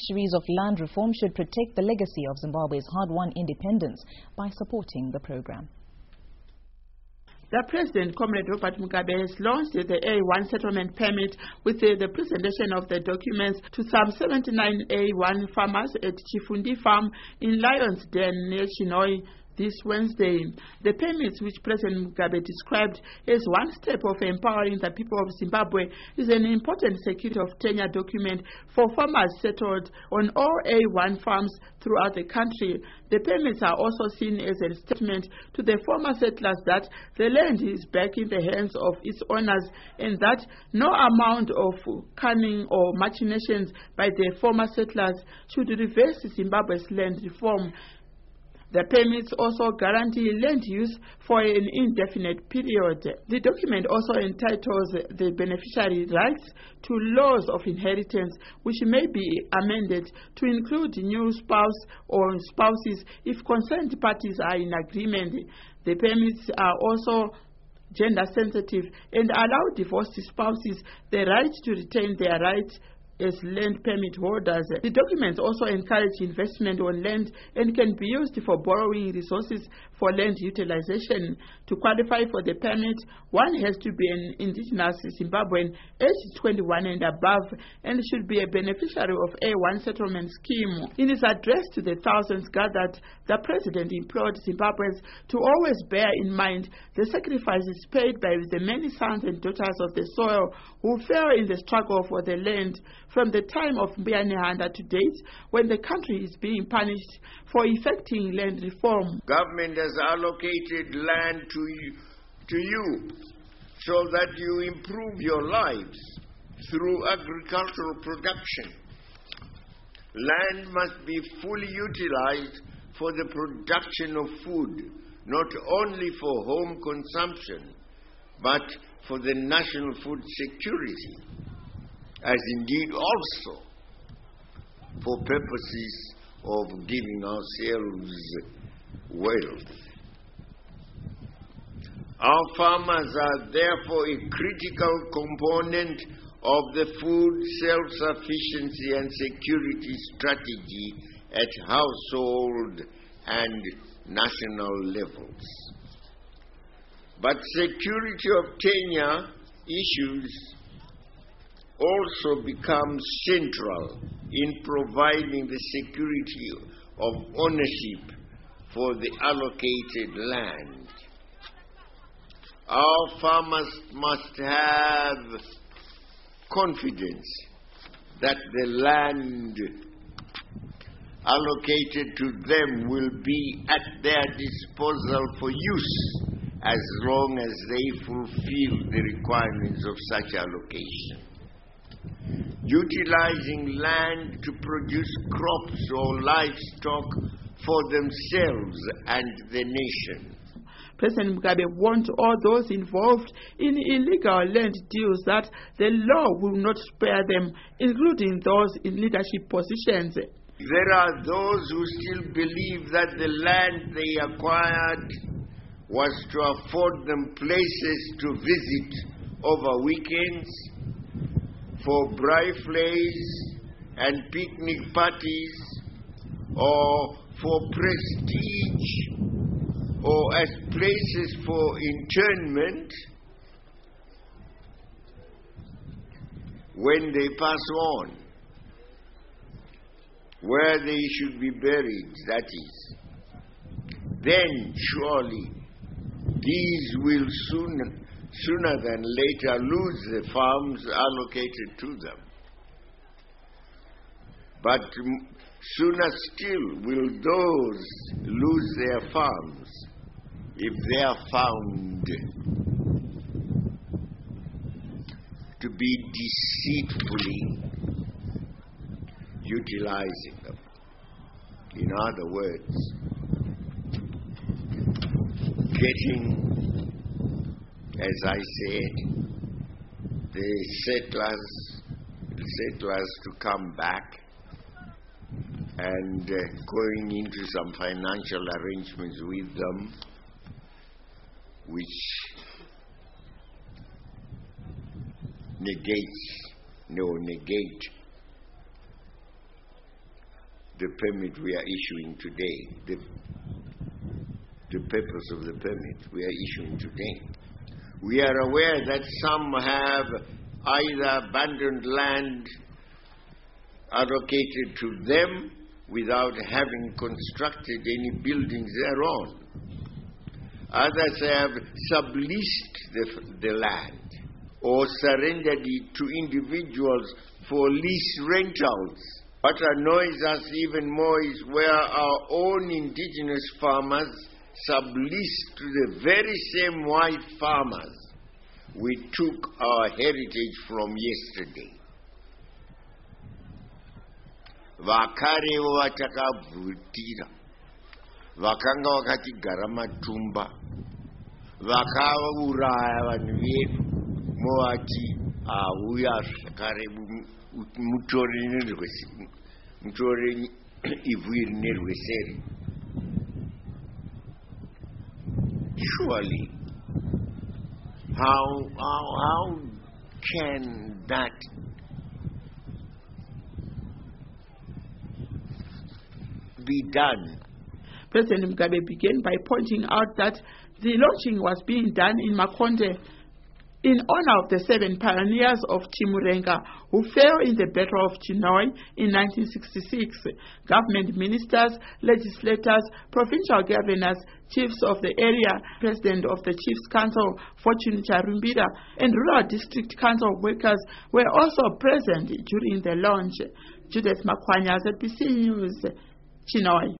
beneficiaries of land reform should protect the legacy of Zimbabwe's hard-won independence by supporting the program. The President, Comrade Robert Mugabe, has launched the A1 settlement permit with the presentation of the documents to some 79 A1 farmers at Chifundi Farm in Lions Den near Chinhoyi this Wednesday. The permits, which President Mugabe described as one step of empowering the people of Zimbabwe, is an important security of tenure document for farmers settled on all A1 farms throughout the country. The permits are also seen as a statement to the former settlers that the land is back in the hands of its owners and that no amount of cunning or machinations by the former settlers should reverse Zimbabwe's land reform. The permits also guarantee land use for an indefinite period. The document also entitles the beneficiary rights to laws of inheritance, which may be amended to include new spouse or spouses if concerned parties are in agreement. The permits are also gender sensitive and allow divorced spouses the right to retain their rights as land permit holders. The documents also encourage investment on land and can be used for borrowing resources for land utilization. To qualify for the permit, one has to be an indigenous Zimbabwean aged 21 and above and should be a beneficiary of A1 settlement scheme. In his address to the thousands gathered, the President implored Zimbabweans to always bear in mind the sacrifices paid by the many sons and daughters of the soil who fell in the struggle for the land from the time of Mbiyanehanda to date, when the country is being punished for effecting land reform. Government has allocated land to you so that you improve your lives through agricultural production. Land must be fully utilized for the production of food, not only for home consumption, but for the national food security, as indeed also for purposes of giving ourselves wealth. Our farmers are therefore a critical component of the food self-sufficiency and security strategy at household and national levels. But security of tenure issues also become central in providing the security of ownership for the allocated land. Our farmers must have confidence that the land allocated to them will be at their disposal for use as long as they fulfill the requirements of such allocation. Utilizing land to produce crops or livestock for themselves and the nation. President Mugabe warned all those involved in illegal land deals that the law will not spare them, including those in leadership positions. There are those who still believe that the land they acquired was to afford them places to visit over weekends, for braai and picnic parties, or for prestige, or as places for internment when they pass on, where they should be buried, that is. Then surely these will sooner than later lose the farms allocated to them. But sooner still will those lose their farms if they are found to be deceitfully utilizing them. In other words, getting, as I said, the settlers to come back and going into some financial arrangements with them, which negate the permit we are issuing today, the purpose of the permit we are issuing today. We are aware that some have either abandoned land allocated to them without having constructed any buildings thereon. Others have subleased the land or surrendered it to individuals for lease rentals. What annoys us even more is where our own indigenous farmers sublease to the very same white farmers we took our heritage from yesterday. Vakarevo vatakabvutira, vakanga vakatigara matumba, vakauraya vanhu vedu, movati auya zvakare mutore ivhu iri nerweseri. Surely, how can that be done? President Mugabe began by pointing out that the launching was being done in Makonde in honor of the 7 pioneers of Chimurenga who fell in the Battle of Chinoy in 1966. Government ministers, legislators, provincial governors, chiefs of the area, president of the Chiefs Council, Fortune Charumbira, and rural district council workers were also present during the launch. Judith Makwanya, ZBC News, Chinoy.